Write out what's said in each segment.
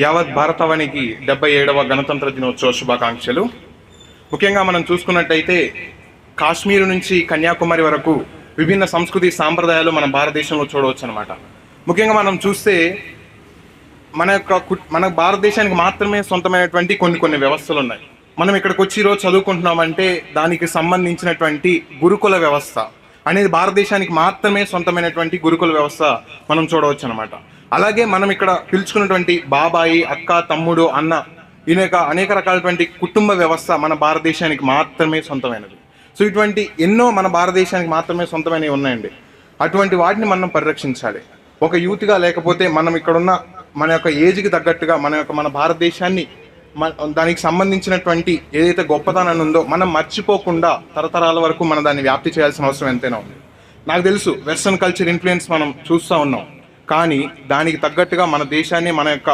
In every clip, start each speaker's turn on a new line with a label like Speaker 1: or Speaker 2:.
Speaker 1: యావత్ భారతావనికి 77వ గణతంత్ర దినోత్సవ శుభాకాంక్షలు. ముఖ్యంగా మనం చూసుకున్నట్టయితే కాశ్మీర్ నుంచి కన్యాకుమారి వరకు విభిన్న సంస్కృతి సాంప్రదాయాలు మన భారతదేశంలో చూడవచ్చు అనమాట. ముఖ్యంగా మనం చూస్తే మన భారతదేశానికి మాత్రమే సొంతమైనటువంటి కొన్ని వ్యవస్థలు ఉన్నాయి. మనం ఇక్కడికి వచ్చి ఈరోజు చదువుకుంటున్నామంటే దానికి సంబంధించినటువంటి గురుకుల వ్యవస్థ అనేది భారతదేశానికి మాత్రమే సొంతమైనటువంటి గురుకుల వ్యవస్థ మనం చూడవచ్చు అనమాట. అలాగే మనం ఇక్కడ పిలుచుకున్నటువంటి బాబాయి, అక్క, తమ్ముడు, అన్న అనేక రకాలటువంటి కుటుంబ వ్యవస్థ మన భారతదేశానికి మాత్రమే సొంతమైనది. సో ఇటువంటి ఎన్నో మన భారతదేశానికి మాత్రమే సొంతమైనవి ఉన్నాయండి. అటువంటి వాటిని మనం పరిరక్షించాలి. ఒక యూత్గా లేకపోతే మనం ఇక్కడున్న మన యొక్క ఏజ్కి తగ్గట్టుగా మన భారతదేశాన్ని దానికి సంబంధించినటువంటి ఏదైతే గొప్పతనం ఉందో మనం మర్చిపోకుండా తరతరాల వరకు మనం దాన్ని వ్యాప్తి చేయాల్సిన అవసరం ఎంతైనా ఉంది. నాకు తెలుసు వెస్ట్రన్ కల్చర్ ఇన్ఫ్లుయెన్స్ మనం చూస్తూ ఉన్నాం, కానీ దానికి తగ్గట్టుగా మన దేశాన్ని, మన యొక్క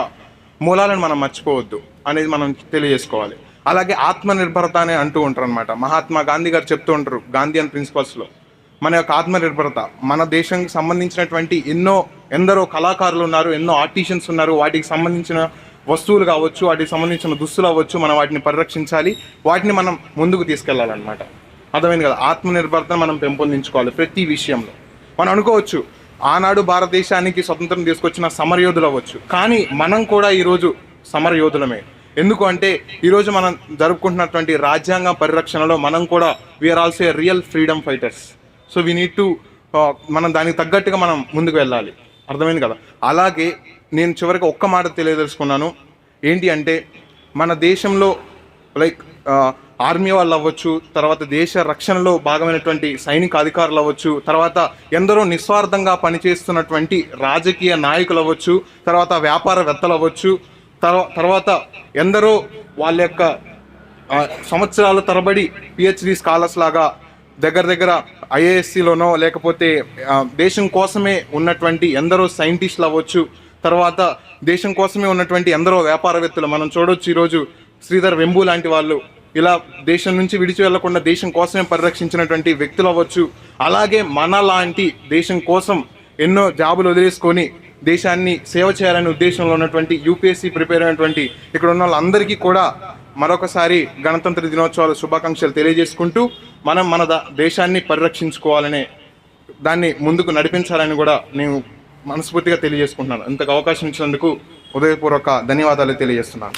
Speaker 1: మూలాలను మనం మర్చిపోవద్దు అనేది మనం తెలియజేసుకోవాలి. అలాగే ఆత్మనిర్భరత అని అంటూ ఉంటారు అనమాట. మహాత్మా గాంధీ గారు చెప్తూ ఉంటారు గాంధీయన్ ప్రిన్సిపల్స్లో, మన యొక్క ఆత్మనిర్భరత. మన దేశానికి సంబంధించినటువంటి ఎందరో కళాకారులు ఉన్నారు, ఎన్నో ఆర్టిషియన్స్ ఉన్నారు. వాటికి సంబంధించిన వస్తువులు కావచ్చు, వాటికి సంబంధించిన దుస్తులు అవ్వచ్చు, మనం వాటిని పరిరక్షించాలి, వాటిని మనం ముందుకు తీసుకెళ్లాలన్నమాట. అర్థమైంది కదా? ఆత్మనిర్భరతను మనం పెంపొందించుకోవాలి ప్రతి విషయంలో. మనం అనుకోవచ్చు ఆనాడు భారతదేశానికి స్వతంత్రం తీసుకొచ్చిన సమరయోధులు అవ్వచ్చు, కానీ మనం కూడా ఈరోజు సమరయోధులమే. ఎందుకు అంటే ఈరోజు మనం జరుపుకుంటున్నటువంటి రాజ్యాంగ పరిరక్షణలో మనం కూడా we are also a real freedom fighters. So we need to మనం దానికి తగ్గట్టుగా మనం ముందుకు వెళ్ళాలి. అర్థమైంది కదా? అలాగే నేను చివరికి ఒక్క మాట తెలియదలుచుకున్నాను. ఏంటి అంటే మన దేశంలో ఆర్మీ వాళ్ళు అవ్వచ్చు, తర్వాత దేశ రక్షణలో భాగమైనటువంటి సైనిక అధికారులు అవ్వచ్చు, తర్వాత ఎందరో నిస్వార్థంగా పనిచేస్తున్నటువంటి రాజకీయ నాయకులు అవ్వచ్చు, తర్వాత వ్యాపారవేత్తలు అవ్వచ్చు, తర్వాత ఎందరో వాళ్ళ యొక్క సంవత్సరాల తరబడి పిహెచ్డి స్కాలర్స్ లాగా దగ్గర ఐఏఎస్సిలోనో లేకపోతే దేశం కోసమే ఉన్నటువంటి ఎందరో సైంటిస్టులు అవ్వచ్చు, తర్వాత దేశం కోసమే ఉన్నటువంటి ఎందరో వ్యాపారవేత్తలు మనం చూడవచ్చు. ఈరోజు శ్రీధర్ వెంబు లాంటి వాళ్ళు ఇలా దేశం నుంచి విడిచి వెళ్లకుండా దేశం కోసమే పరిరక్షించినటువంటి వ్యక్తులు అవ్వచ్చు. అలాగే మనలాంటి దేశం కోసం ఎన్నో జాబులు వదిలేసుకొని దేశాన్ని సేవ చేయాలనే ఉద్దేశంలో ఉన్నటువంటి యూపీఎస్సీ ప్రిపేర్ అయినటువంటి ఇక్కడ ఉన్న వాళ్ళందరికీ కూడా మరొకసారి గణతంత్ర దినోత్సవాల శుభాకాంక్షలు తెలియజేసుకుంటూ మనం మన దేశాన్ని పరిరక్షించుకోవాలనే దాన్ని ముందుకు నడిపించాలని కూడా నేను మనస్ఫూర్తిగా తెలియజేసుకుంటున్నాను. ఇంతకు అవకాశం ఇచ్చినందుకు హృదయపూర్వక ధన్యవాదాలు తెలియజేస్తున్నాను.